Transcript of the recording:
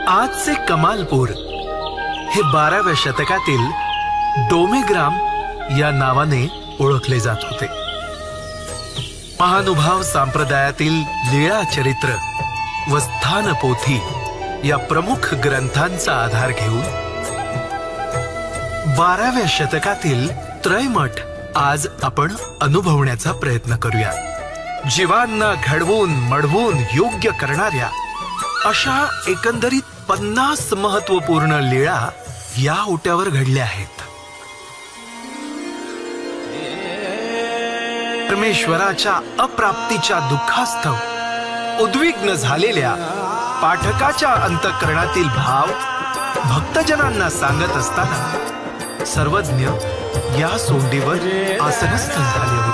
आजचे कमालपूर हे 12व्या शतकातील डोमेग्राम या नावाने ओळखले जात होते. महानुभाव संप्रदायातील लीळा चरित्र व स्थानपोथी या प्रमुख ग्रंथांचा आधार घेऊन 12व्या शतकातील त्रयमठ आज आपण अनुभवण्याचा प्रयत्न करूया. जीवांना घडवून मढवून योग्य करणाऱ्या अशा एकंदरीत 50 महत्वपूर्ण लीळा या ओट्यावर घडल्या आहेत. परमेश्वराच्या अप्राप्तीच्या दुःखास्तव उद्विग्न झालेल्या पाठकाच्या अंतःकरणातील भाव भक्तजनांना सांगत असताना सर्वज्ञ या सोंडीवर आसनस्थ झाले होते.